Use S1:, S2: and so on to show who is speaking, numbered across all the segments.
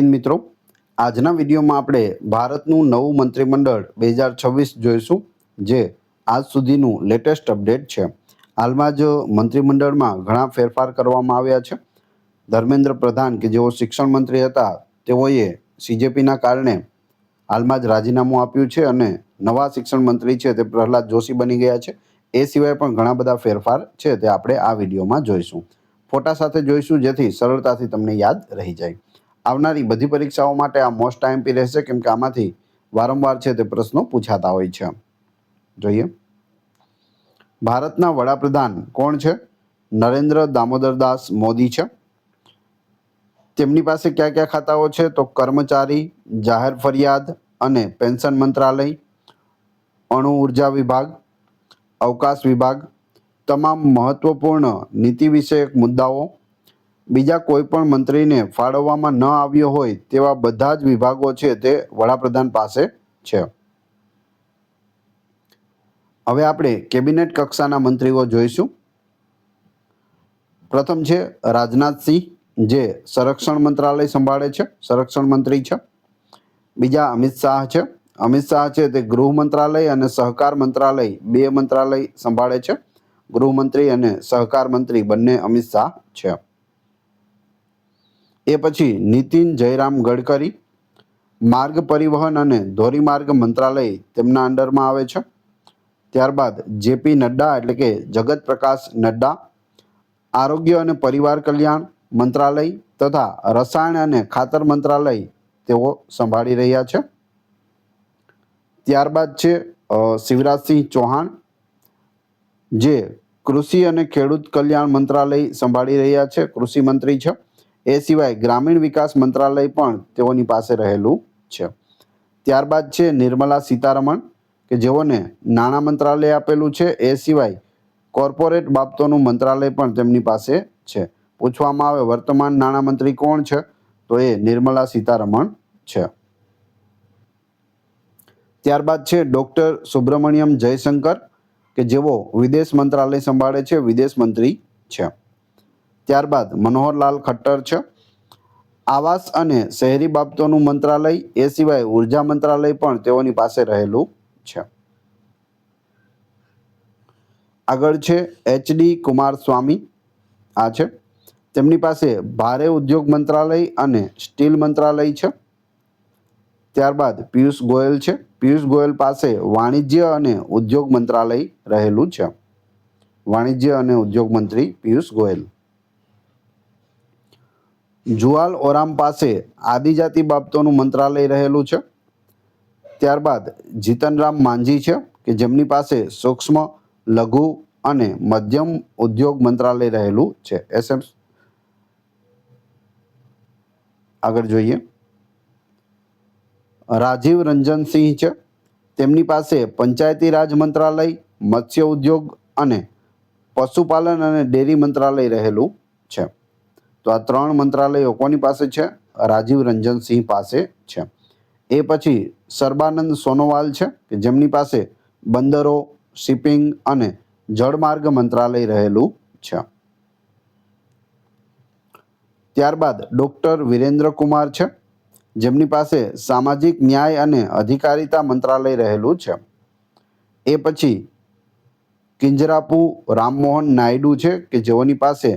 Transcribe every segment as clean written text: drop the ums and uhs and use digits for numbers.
S1: મિત્રો, આજના વિડીયોમાં આપણે ભારતનું નવું મંત્રીમંડળ 2026 જોઈશું, જે આજ સુધીનું લેટેસ્ટ અપડેટ છે. હાલમાં જ મંત્રીમંડળમાં ઘણા ફેરફાર કરવામાં આવ્યા છે. ધર્મેન્દ્ર પ્રધાન, કે જેઓ શિક્ષણ મંત્રી હતા, તેઓએ સીજેપીના કારણે હાલમાં જ રાજીનામું આપ્યું છે અને નવા શિક્ષણ મંત્રી છે તે પ્રહલાદ જોશી બની ગયા છે. એ સિવાય પણ ઘણા બધા ફેરફાર છે તે આપણે આ વિડીયોમાં જોઈશું. ફોટા સાથે જોઈશું, જેથી સરળતાથી તમને યાદ રહી જાય. આવનારી બધી પરીક્ષાઓ માટે આ મોસ્ટ આઈએમપી રહેશે, કેમ કે આમાંથી વારંવાર છે તે પ્રશ્નો પૂછાતા હોય છે. જોઈએ, ભારતના વડાપ્રધાન કોણ છે? નરેન્દ્ર દામોદરદાસ મોદી છે. તેમની પાસે કયા કયા ખાતાઓ છે? તો કર્મચારી, જાહેર ફરિયાદ અને પેન્શન મંત્રાલય, અણુ ઉર્જા વિભાગ, અવકાશ વિભાગ, તમામ મહત્વપૂર્ણ નીતિ વિષયક મુદ્દાઓ, બીજા કોઈ પણ મંત્રીને ફાળવવામાં ન આવ્યો હોય તેવા બધા જ વિભાગો છે તે વડાપ્રધાન પાસે છે. હવે આપણે કેબિનેટ કક્ષાના મંત્રીઓ જોઈશું. પ્રથમ છે રાજનાથસિંહ, જે સંરક્ષણ મંત્રાલય સંભાળે છે, સંરક્ષણ મંત્રી છે. બીજા અમિત શાહ છે. અમિત શાહ છે તે ગૃહ મંત્રાલય અને સહકાર મંત્રાલય, બે મંત્રાલય સંભાળે છે. ગૃહમંત્રી અને સહકાર મંત્રી બંને અમિત શાહ છે. એ પછી નીતિન જયરામ ગડકરી, માર્ગ પરિવહન અને ધોરીમાર્ગ મંત્રાલય તેમના અંડરમાં આવે છે. ત્યારબાદ જેપી નડ્ડા, એટલે કે જગત પ્રકાશ નડ્ડા, આરોગ્ય અને પરિવાર કલ્યાણ મંત્રાલય તથા રસાયણ અને ખાતર મંત્રાલય તેઓ સંભાળી રહ્યા છે. ત્યારબાદ છે શિવરાજસિંહ ચૌહાણ, જે કૃષિ અને ખેડૂત કલ્યાણ મંત્રાલય સંભાળી રહ્યા છે, કૃષિ મંત્રી છે. એ સિવાય ગ્રામીણ વિકાસ મંત્રાલય પણ તેઓની પાસે રહેલું છે. ત્યારબાદ છે નિર્મલા સીતારમણ, કે જેઓને નાણાં મંત્રાલય આપેલું છે. એ સિવાય કોર્પોરેટ બાબતોનું મંત્રાલય પણ તેમની પાસે છે. પૂછવામાં આવે વર્તમાન નાણામંત્રી કોણ છે, તો એ નિર્મલા સીતારમણ છે. ત્યારબાદ છે ડોક્ટર સુબ્રમણ્યમ જયશંકર, કે જેઓ વિદેશ મંત્રાલય સંભાળે છે, વિદેશ મંત્રી છે. ત્યારબાદ મનોહરલાલ ખટ્ટર છે, આવાસ અને શહેરી બાબતોનું મંત્રાલય. એ સિવાય ઉર્જા મંત્રાલય પણ તેઓની પાસે રહેલું છે. આગળ છે એચડી કુમારસ્વામી, આ છે, તેમની પાસે ભારે ઉદ્યોગ મંત્રાલય અને સ્ટીલ મંત્રાલય છે. ત્યારબાદ પિયુષ ગોયલ છે. પિયુષ ગોયલ પાસે વાણિજ્ય અને ઉદ્યોગ મંત્રાલય રહેલું છે. વાણિજ્ય અને ઉદ્યોગ મંત્રી પિયુષ ગોયલ. જુવાલ ઓરામ પાસે આદિજાતિ બાબતોનું મંત્રાલય રહેલું છે. ત્યારબાદ જીતનરામ માંઝી છે, કે જેમની પાસે સૂક્ષ્મ, લઘુ અને મધ્યમ ઉદ્યોગ મંત્રાલય રહેલું છે. આગળ જોઈએ, રાજીવ રંજન સિંહ છે, તેમની પાસે પંચાયતી રાજ મંત્રાલય, મત્સ્ય ઉદ્યોગ અને પશુપાલન અને ડેરી મંત્રાલય રહેલું છે. તો આ ત્રણ મંત્રાલયો કોની પાસે છે? રાજીવ રંજન સિંહ પાસે છે. એ પછી સર્બાનંદ સોનોવાલ છે, કે જેમની પાસે બંદરો, શિપિંગ અને જળમાર્ગ મંત્રાલય રહેલું છે. ત્યારબાદ ડોક્ટર વિરેન્દ્ર કુમાર છે, જેમની પાસે સામાજિક ન્યાય અને અધિકારિતા મંત્રાલય રહેલું છે. એ પછી કિંજરાપુ રામમોહન નાયડુ છે, કે જેઓની પાસે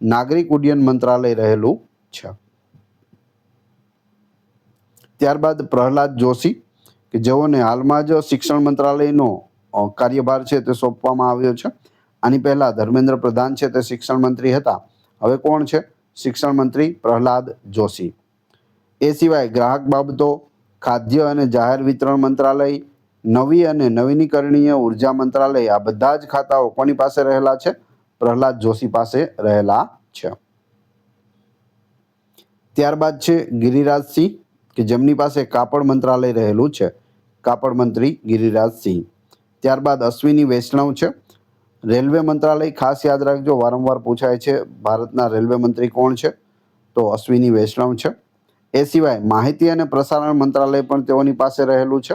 S1: નાગરિક ઉડ્ડયન મંત્રાલય રહેલું છે. ત્યારબાદ પ્રહલાદ જોશી, કે જેઓને હાલમાં જ શિક્ષણ મંત્રાલયનો કાર્યભાર છે તે સોંપવામાં આવ્યો છે. આની પહેલા ધર્મેન્દ્ર પ્રધાન છે તે શિક્ષણ મંત્રી હતા. હવે કોણ છે? શિક્ષણ મંત્રી પ્રહલાદ જોશી. એ સિવાય ગ્રાહક બાબતો, ખાદ્ય અને જાહેર વિતરણ મંત્રાલય, નવી અને નવીનીકરણીય ઉર્જા મંત્રાલય, આ બધા જ ખાતાઓ કોની પાસે રહેલા છે? પ્રહલાદ જોશી પાસે રહેલા છે. ત્યારબાદ છે ગિરિરાજસિંહ, કે જેમની પાસે કાપડ મંત્રાલય રહેલું છે, કાપડ મંત્રી ગિરિરાજસિંહ. ત્યારબાદ અશ્વિની વૈષ્ણવ છે, રેલવે મંત્રાલય. ખાસ યાદ રાખજો, વારંવાર પૂછાય છે ભારતના રેલવે મંત્રી કોણ છે, તો અશ્વિની વૈષ્ણવ છે. એ સિવાય માહિતી અને પ્રસારણ મંત્રાલય પણ તેઓની પાસે રહેલું છે.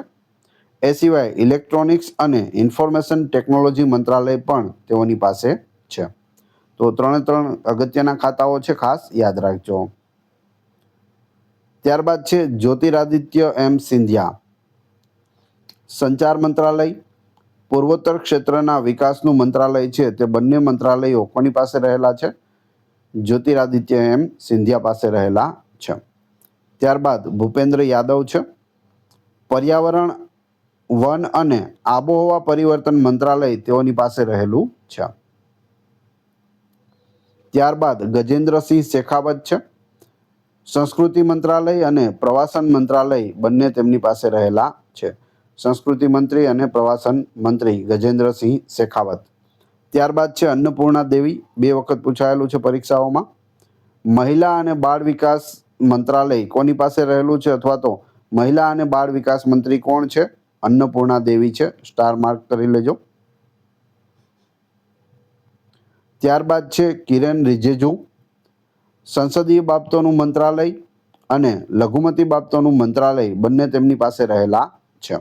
S1: એ સિવાય ઇલેક્ટ્રોનિક્સ અને ઇન્ફોર્મેશન ટેકનોલોજી મંત્રાલય પણ તેઓની પાસે છે. તો ત્રણે ત્રણ અગત્યના ખાતાઓ છે, ખાસ યાદ રાખજો. ત્યારબાદ છે જ્યોતિરાદિત્ય એમ સિંધિયા, સંચાર મંત્રાલય, પૂર્વોત્તર ક્ષેત્રના વિકાસનું મંત્રાલય છે તે બંને મંત્રાલયો કોની પાસે રહેલા છે? જ્યોતિરાદિત્ય એમ સિંધિયા પાસે રહેલા છે. ત્યારબાદ ભૂપેન્દ્ર યાદવ છે, પર્યાવરણ, વન અને આબોહવા પરિવર્તન મંત્રાલય તેઓની પાસે રહેલું છે. ત્યારબાદ ગજેન્દ્રસિંહ શેખાવત છે, સંસ્કૃતિ મંત્રાલય અને પ્રવાસન મંત્રાલય બંને તેમની પાસે રહેલા છે. સંસ્કૃતિ મંત્રી અને પ્રવાસન મંત્રી ગજેન્દ્રસિંહ શેખાવત. ત્યારબાદ છે અન્નપૂર્ણા દેવી, 2 વખત પૂછાયેલું છે પરીક્ષાઓમાં. મહિલા અને બાળ વિકાસ મંત્રાલય કોની પાસે રહેલું છે, અથવા તો મહિલા અને બાળ વિકાસ મંત્રી કોણ છે? અન્નપૂર્ણા દેવી છે. સ્ટાર માર્ક કરી લેજો. ત્યારબાદ છે કિરેન રિજિજુ, સંસદીય બાબતોનું મંત્રાલય અને લઘુમતી બાબતોનું મંત્રાલય બંને તેમની પાસે રહેલા છે.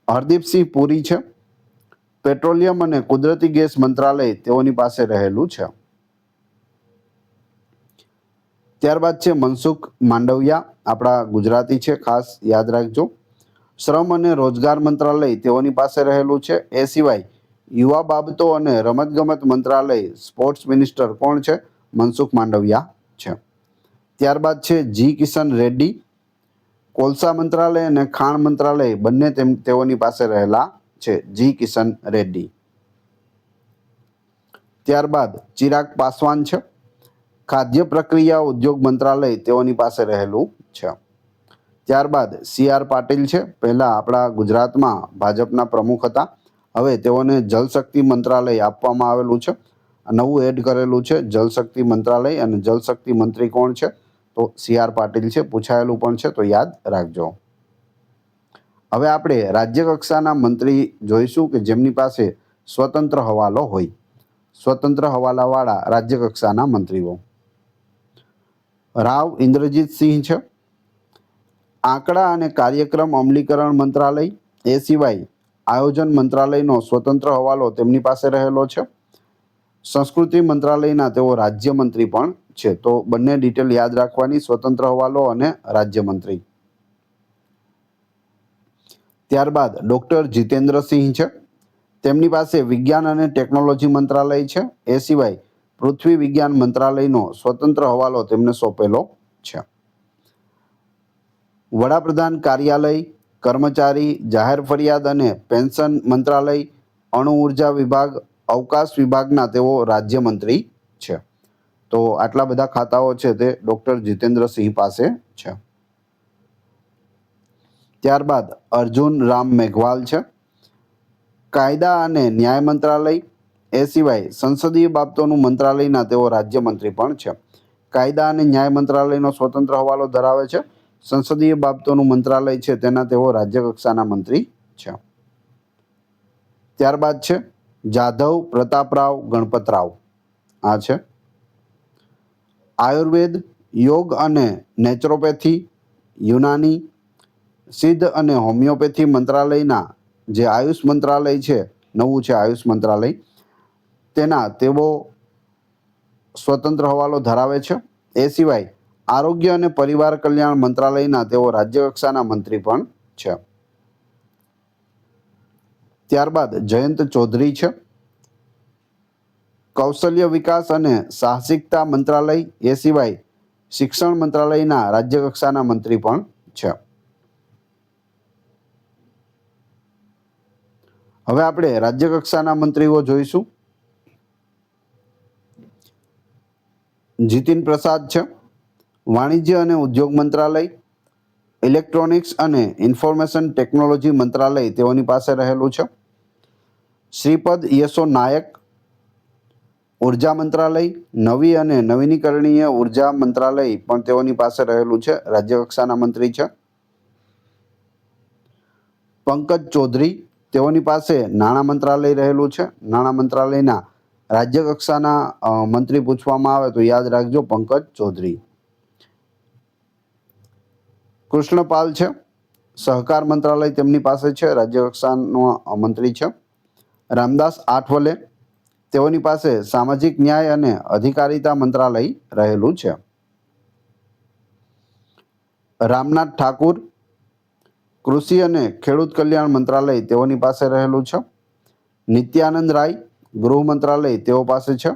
S1: હરદીપસિંહ પુરી છે, પેટ્રોલિયમ અને કુદરતી ગેસ મંત્રાલય તેઓની પાસે રહેલું છે. ત્યારબાદ છે મનસુખ માંડવિયા, આપણા ગુજરાતી છે, ખાસ યાદ રાખજો. શ્રમ અને રોજગાર મંત્રાલય તેઓની પાસે રહેલું છે. એ સિવાય યુવા બાબતો અને રમતગમત મંત્રાલય, સ્પોર્ટ્સ મિનિસ્ટર કોણ છે? મનસુખ માંડવિયા છે. ત્યારબાદ છે જી કિશન રેડ્ડી, કોલસા મંત્રાલય અને ખાણ મંત્રાલય બંને તેઓની પાસે રહેલા છે. જી કિશન રેડ્ડી. ત્યારબાદ ચિરાગ પાસવાન છે, ખાદ્ય પ્રક્રિયા ઉદ્યોગ મંત્રાલય તેઓની પાસે રહેલું છે. ત્યારબાદ સી.આર. પાટીલ છે, પહેલા આપણા ગુજરાતમાં ભાજપના પ્રમુખ હતા, હવે તેઓને જલશક્તિ મંત્રાલય આપવામાં આવેલું છે. નવું એડ કરેલું છે જલશક્તિ મંત્રાલય, અને જલશક્તિ મંત્રી કોણ છે? તો સી.આર. પાટીલ છે. પૂછાયેલું પણ છે તો યાદ રાખજો. હવે આપણે રાજ્ય કક્ષાના મંત્રી જોઈશું કે જેમની પાસે સ્વતંત્ર હવાલો હોય. સ્વતંત્ર હવાલાવાળા રાજ્ય કક્ષાના મંત્રીઓ. રાવ ઇન્દ્રજીત સિંહ છે, આંકડા અને કાર્યક્રમ અમલીકરણ મંત્રાલય, એ સિવાય આયોજન મંત્રાલયનો સ્વતંત્ર હવાલો તેમની પાસે રહેલો છે. સંસ્કૃતિ મંત્રાલયના તેઓ રાજ્યમંત્રી પણ છે. તો બંને ડિટેલ યાદ રાખવાની, સ્વતંત્ર હવાલો અને રાજ્યમંત્રી. ત્યારબાદ ડૉક્ટર જીતેન્દ્રસિંહ છે, તેમની પાસે વિજ્ઞાન અને ટેકનોલોજી મંત્રાલય છે. એ સિવાય પૃથ્વી વિજ્ઞાન મંત્રાલયનો સ્વતંત્ર હવાલો તેમને સોંપેલો છે. વડાપ્રધાન કાર્યાલય, કર્મચારી, જાહેર ફરિયાદ અને પેન્શન મંત્રાલય, અણુ ઉર્જા વિભાગ, અવકાશ વિભાગના તેઓ રાજ્યમંત્રી છે. તો આટલા બધા ખાતાઓ છે તે ડૉક્ટર જીતેન્દ્રસિંહ પાસે છે. ત્યારબાદ અર્જુન રામ મેઘવાલ છે, કાયદા અને ન્યાય મંત્રાલય, એ સિવાય સંસદીય બાબતોનું મંત્રાલયના તેઓ રાજ્યમંત્રી પણ છે. કાયદા અને ન્યાય મંત્રાલયનો સ્વતંત્ર હવાલો ધરાવે છે. સંસદીય બાબતોનું મંત્રાલય છે તેના તેઓ રાજ્ય કક્ષાના મંત્રી છે. ત્યારબાદ છે જાધવ પ્રતાપરાવ ગણપતરાવ, આ છે. આયુર્વેદ, યોગ અને નેચરોપેથી, યુનાની, સિદ્ધ અને હોમિયોપેથી મંત્રાલયના જે આયુષ મંત્રાલય છે, નવું છે આયુષ મંત્રાલય, તેના તેઓ સ્વતંત્ર હવાલો ધરાવે છે. એ સિવાય આરોગ્ય અને પરિવાર કલ્યાણ મંત્રાલયના તેઓ રાજ્ય કક્ષાના મંત્રી પણ છે. ત્યારબાદ જયંત ચૌધરી છે, કૌશલ્ય વિકાસ અને સાહસિકતા મંત્રાલય, એ સિવાય શિક્ષણ મંત્રાલયના રાજ્ય કક્ષાના મંત્રી પણ છે. હવે આપણે રાજ્ય કક્ષાના મંત્રીઓ જોઈશું. જીતિન પ્રસાદ છે, વાણિજ્ય અને ઉદ્યોગ મંત્રાલય, ઇલેક્ટ્રોનિક્સ અને ઇન્ફોર્મેશન ટેકનોલોજી મંત્રાલય તેઓની પાસે રહેલું છે. શ્રીપદ યશો નાયક, ઉર્જા મંત્રાલય, નવી અને નવીનીકરણીય ઉર્જા મંત્રાલય પણ તેઓની પાસે રહેલું છે, રાજ્ય કક્ષાના મંત્રી છે. પંકજ ચૌધરી, તેઓની પાસે નાણાં મંત્રાલય રહેલું છે. નાણાં મંત્રાલયના રાજ્ય કક્ષાના મંત્રી પૂછવામાં આવે તો યાદ રાખજો પંકજ ચૌધરી. કૃષ્ણપાલ છે, સહકાર મંત્રાલય તેમની પાસે છે, રાજ્ય કક્ષાનો મંત્રી છે. રામદાસ આઠવલે, તેઓની પાસે સામાજિક ન્યાય અને અધિકારિતા મંત્રાલય રહેલું છે. રામનાથ ઠાકુર કૃષિ અને ખેડૂત કલ્યાણ મંત્રાલય તેઓની પાસે રહેલું છે. નિત્યાનંદ રાય ગૃહ મંત્રાલય તેઓ પાસે છે.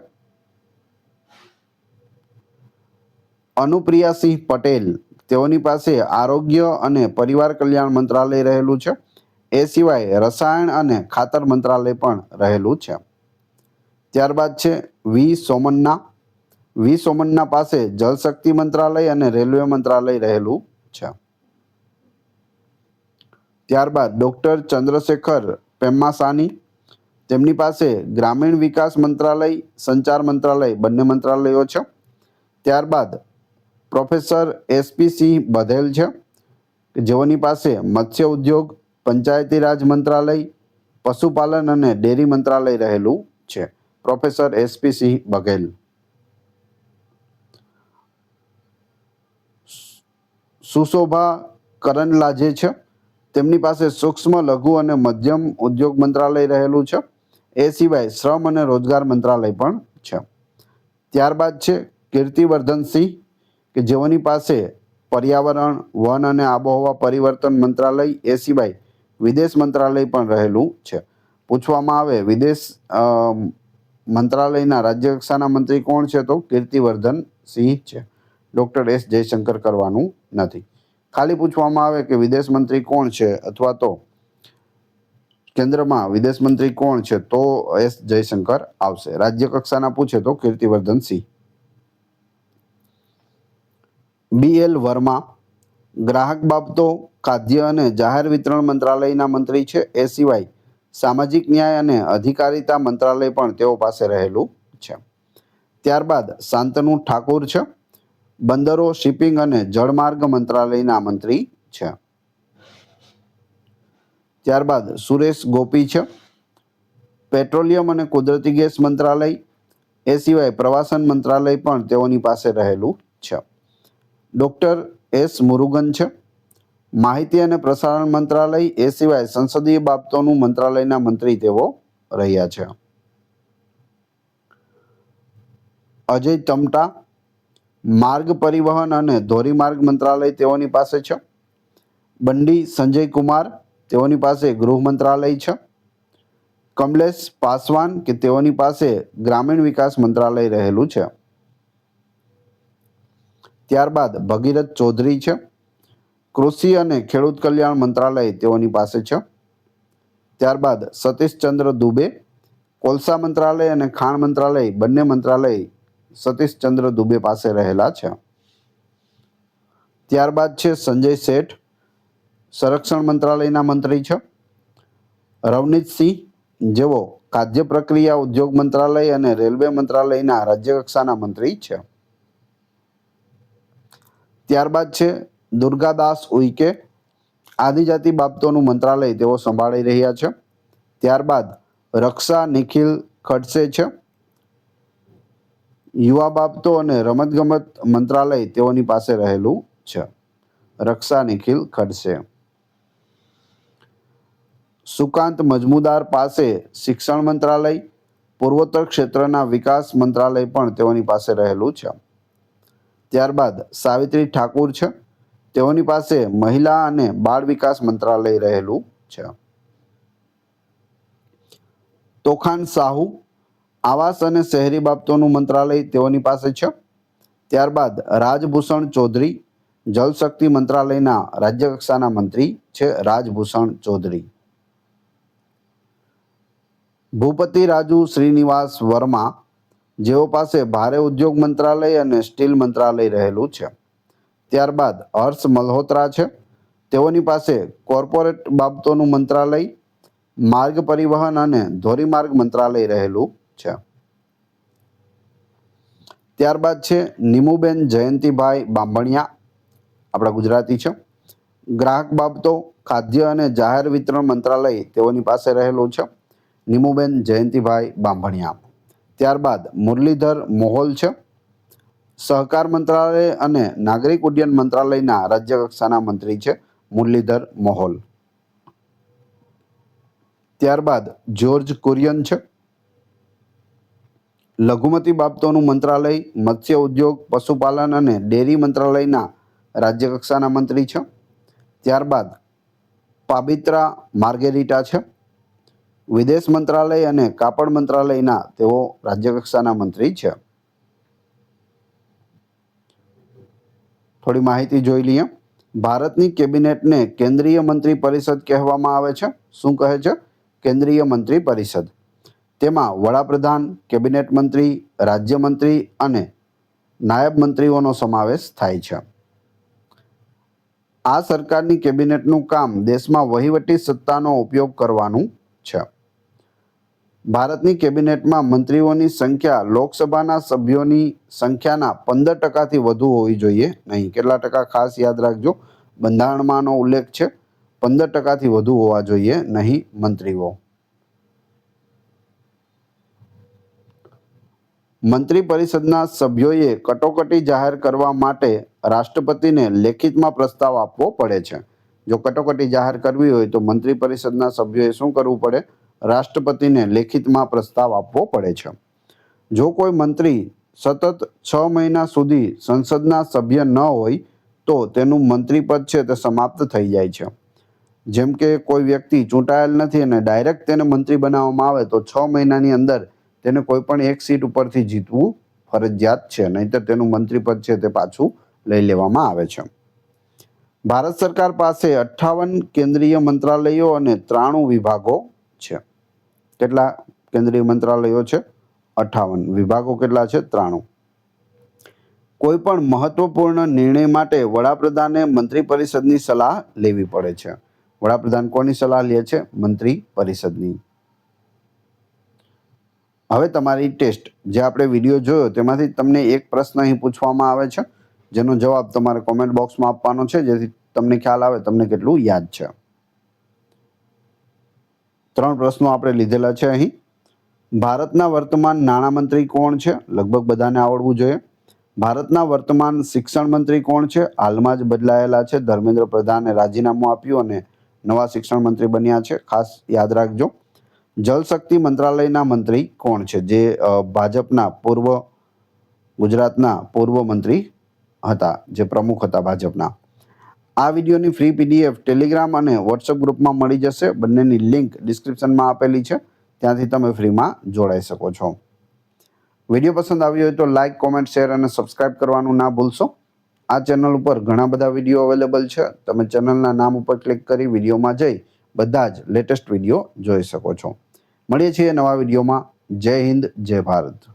S1: અનુપ્રિયાસિંહ પટેલ તેઓની પાસે આરોગ્ય અને પરિવાર કલ્યાણ મંત્રાલય રહેલું છે. એ સિવાય રસાયણ અને ખાતર મંત્રાલય પણ રહેલું છે. ત્યારબાદ છે વી સોમન્ના પાસે જલશક્તિ મંત્રાલય અને રેલવે મંત્રાલય રહેલું છે. ત્યારબાદ ડૉક્ટર ચંદ્રશેખર પેમ્માસાની તેમની પાસે ગ્રામીણ વિકાસ મંત્રાલય, સંચાર મંત્રાલય બંને મંત્રાલયો છે. ત્યારબાદ પ્રોફેસર એસપી સિંહ બધેલ છે જેઓની પાસે મત્સ્ય ઉદ્યોગ, પંચાયતી રાજ મંત્રાલય, પશુપાલન અને ડેરી મંત્રાલય રહેલું છે. પ્રોફેસર એસપી સિંહ બઘેલ. સુશોભા કરંદલાજે છે તેમની પાસે સૂક્ષ્મ, લઘુ અને મધ્યમ ઉદ્યોગ મંત્રાલય રહેલું છે. એ સિવાય શ્રમ અને રોજગાર મંત્રાલય પણ છે. ત્યારબાદ છે કીર્તિવર્ધનસિંહ કે જેઓની પાસે પર્યાવરણ, વન અને આબોહવા પરિવર્તન મંત્રાલય, એ સિવાય વિદેશ મંત્રાલય પણ રહેલું છે. પૂછવામાં આવે વિદેશ મંત્રાલયના રાજ્ય કક્ષાના મંત્રી કોણ છે, તો કીર્તિવર્ધનસિંહ છે. ડૉક્ટર એસ જયશંકર કરવાનું નથી. ખાલી પૂછવામાં આવે કે વિદેશ મંત્રી કોણ છે અથવા તો કેન્દ્રમાં વિદેશ મંત્રી કોણ છે, તો એસ જયશંકર આવશે. રાજ્ય કક્ષાના પૂછે તો કીર્તિવર્ધનસિંહ. BL વર્મા ગ્રાહક બાબતો, ખાદ્ય અને જાહેર વિતરણ મંત્રાલયના મંત્રી છે. એ સિવાય સામાજિક ન્યાય અને અધિકારિતા મંત્રાલય પણ તેઓ પાસે રહેલું છે. ત્યારબાદ શાંતનુ ઠાકુર છે, બંદરો, શિપિંગ અને જળમાર્ગ મંત્રાલયના મંત્રી છે. ત્યારબાદ સુરેશ ગોપી છે, પેટ્રોલિયમ અને કુદરતી ગેસ મંત્રાલય, એ સિવાય પ્રવાસન મંત્રાલય પણ તેઓની પાસે રહેલું છે. ડૉક્ટર એસ મુરુગન છે, માહિતી અને પ્રસારણ મંત્રાલય, એ સિવાય સંસદીય બાબતોનું મંત્રાલયના મંત્રી તેઓ રહ્યા છે. અજય ટમટા માર્ગ પરિવહન અને ધોરીમાર્ગ મંત્રાલય તેઓની પાસે છે. બંડી સંજય કુમાર તેઓની પાસે ગૃહ મંત્રાલય છે. કમલેશ પાસવાન કે તેઓની પાસે ગ્રામીણ વિકાસ મંત્રાલય રહેલું છે. ત્યારબાદ ભગીરથ ચૌધરી છે, કૃષિ અને ખેડૂત કલ્યાણ મંત્રાલય તેઓની પાસે છે. ત્યારબાદ સતીશચંદ્ર દુબે કોલસા મંત્રાલય અને ખાણ મંત્રાલય બંને મંત્રાલય સતીશચંદ્ર દુબે પાસે રહેલા છે. ત્યારબાદ છે સંજય શેઠ, સંરક્ષણ મંત્રાલયના મંત્રી છે. રવનીતસિંહ જેઓ ખાદ્ય પ્રક્રિયા ઉદ્યોગ મંત્રાલય અને રેલવે મંત્રાલયના રાજ્ય કક્ષાના મંત્રી છે. ત્યારબાદ છે દુર્ગાદાસ ઉઈકે, આદિજાતિ બાબતોનું મંત્રાલય તેઓ સંભાળી રહ્યા છે. ત્યારબાદ રક્ષા નિખિલ ખડસે છે, યુવા બાબતો અને રમતગમત મંત્રાલય તેઓની પાસે રહેલું છે. રક્ષા નિખિલ ખડસે. સુકાંત મજમુદાર પાસે શિક્ષણ મંત્રાલય, પૂર્વોત્તર ક્ષેત્રના વિકાસ મંત્રાલય પણ તેઓની પાસે રહેલું છે. ત્યારબાદ સાવિત્રી ઠાકુર છે, તેઓની પાસે મહિલા અને બાળ વિકાસ મંત્રાલય રહેલું છે. તોખાન સાહુ આવાસ અને શહેરી બાબતોનું મંત્રાલય તેઓની પાસે છે. ત્યારબાદ રાજભૂષણ ચૌધરી જલશક્તિ મંત્રાલયના રાજ્ય કક્ષાના મંત્રી છે. રાજભૂષણ ચૌધરી. ભૂપતિ રાજુ શ્રીનિવાસ વર્મા જેઓ પાસે ભારે ઉદ્યોગ મંત્રાલય અને સ્ટીલ મંત્રાલય રહેલું છે. ત્યારબાદ હર્ષ મલ્હોત્રા છે, તેઓની પાસે કોર્પોરેટ બાબતોનું મંત્રાલય, માર્ગ પરિવહન અને ધોરીમાર્ગ મંત્રાલય રહેલું છે. ત્યારબાદ છે નીમુબેન જયંતિભાઈ બાંભણિયા, આપણા ગુજરાતી છે, ગ્રાહક બાબતો, ખાદ્ય અને જાહેર વિતરણ મંત્રાલય તેઓની પાસે રહેલું છે. નીમુબેન જયંતિભાઈ બાંભણિયા. ત્યારબાદ મુરલીધર મોહોલ છે, સહકાર મંત્રાલય અને નાગરિક ઉડ્ડયન મંત્રાલયના રાજ્ય કક્ષાના મંત્રી છે. મુરલીધર મોહોલ. ત્યારબાદ જ્યોર્જ કુરિયન છે, લઘુમતી બાબતોનું મંત્રાલય, મત્સ્ય ઉદ્યોગ, પશુપાલન અને ડેરી મંત્રાલયના રાજ્ય કક્ષાના મંત્રી છે. ત્યારબાદ પાબિત્રા માર્ગેરિટા છે. વિદેશ મંત્રાલય અને કાપડ મંત્રાલયના તેઓ રાજ્ય કક્ષાના મંત્રી છે. થોડી માહિતી જોઈ લઈએ. ભારતની કેબિનેટને કેન્દ્રીય મંત્રી પરિષદ કહેવામાં આવે છે. શું કહે છે? કેન્દ્રીય મંત્રી પરિષદ. તેમાં વડાપ્રધાન, કેબિનેટ મંત્રી, રાજ્યમંત્રી અને નાયબ મંત્રીઓનો સમાવેશ થાય છે. આ સરકારની કેબિનેટનું કામ દેશમાં વહીવટી સત્તાનો ઉપયોગ કરવાનું છે. ભારતની કેબિનેટમાં મંત્રીઓની સંખ્યા લોકસભાના સભ્યોની સંખ્યાના 15%થી વધુ હોવી જોઈએ નહીં. કેટલા ટકા? ખાસ યાદ રાખજો. બંધારણમાં આનો ઉલ્લેખ છે. 15%થી વધુ હોવા જોઈએ નહીં મંત્રીઓ. મંત્રી પરિષદના સભ્યોએ કટોકટી જાહેર કરવા માટે રાષ્ટ્રપતિને લેખિતમાં પ્રસ્તાવ આપવો પડે છે. જો કટોકટી જાહેર કરવી હોય તો મંત્રી પરિષદના સભ્યોએ શું કરવું પડે? રાષ્ટ્રપતિને લેખિતમાં પ્રસ્તાવ આપવો પડે છે. જો કોઈ મંત્રી સતત 6 મહિના સુધી સંસદના સભ્ય ન હોય તો તેનું મંત્રીપદ છે તે સમાપ્ત થઈ જાય છે. જેમ કે કોઈ વ્યક્તિ ચૂંટાયેલ નથી અને ડાયરેક્ટ તેને મંત્રી બનાવવામાં આવે તો 6 મહિનાની અંદર તેને કોઈ પણ એક સીટ ઉપરથી જીતવું ફરજિયાત છે, નહીંતર તેનું મંત્રીપદ છે તે પાછું લઈ લેવામાં આવે છે. ભારત સરકાર પાસે 58 કેન્દ્રીય મંત્રાલયો અને 93 વિભાગો છે. કેટલા કેન્દ્રીય મંત્રાલયો છે? 58. વિભાગો કેટલા છે? 93. કોઈ પણ મહત્વપૂર્ણ નિર્ણય માટે વડાપ્રધાને મંત્રી પરિષદની સલાહ લેવી પડે છે. વડાપ્રધાન કોની સલાહ લે છે? મંત્રી પરિષદની. હવે તમારી ટેસ્ટ, જે આપણે વિડીયો જોયો તેમાંથી તમને એક પ્રશ્ન અહીં પૂછવામાં આવે છે, જેનો જવાબ તમારે કોમેન્ટ બોક્સમાં આપવાનો છે, જેથી તમને ખ્યાલ આવે તમને કેટલું યાદ છે. 3 પ્રશ્નો આપણે લીધેલા છે અહીં. ભારતના વર્તમાન નાણામંત્રી કોણ છે? લગભગ બધાને આવડવું જોઈએ. ભારતના વર્તમાન શિક્ષણ મંત્રી કોણ છે? હાલમાં જ બદલાયેલા છે. ધર્મેન્દ્ર પ્રધાને રાજીનામું આપ્યું અને નવા શિક્ષણ મંત્રી બન્યા છે. ખાસ યાદ રાખજો. જલશક્તિ મંત્રાલયના મંત્રી કોણ છે? જે ભાજપના ગુજરાતના પૂર્વ મંત્રી હતા, જે પ્રમુખ હતા ભાજપના. આ વિડીયોની ફ્રી PDF ટેલિગ્રામ અને વોટ્સએપ ગ્રુપમાં મળી જશે. બંનેની લિંક ડિસ્ક્રિપ્શનમાં આપેલી છે, ત્યાંથી તમે ફ્રીમાં જોડાઈ શકો છો. વિડીયો પસંદ આવ્યો હોય તો લાઇક, કોમેન્ટ, શેર અને સબસ્ક્રાઇબ કરવાનું ના ભૂલશો. આ ચેનલ ઉપર ઘણા બધા વિડીયો અવેલેબલ છે. તમે ચેનલના નામ ઉપર ક્લિક કરી વિડીયોમાં જઈ બધા જ લેટેસ્ટ વિડીયો જોઈ શકો છો. મળીએ છીએ નવા વિડીયોમાં. જય હિન્દ, જય ભારત.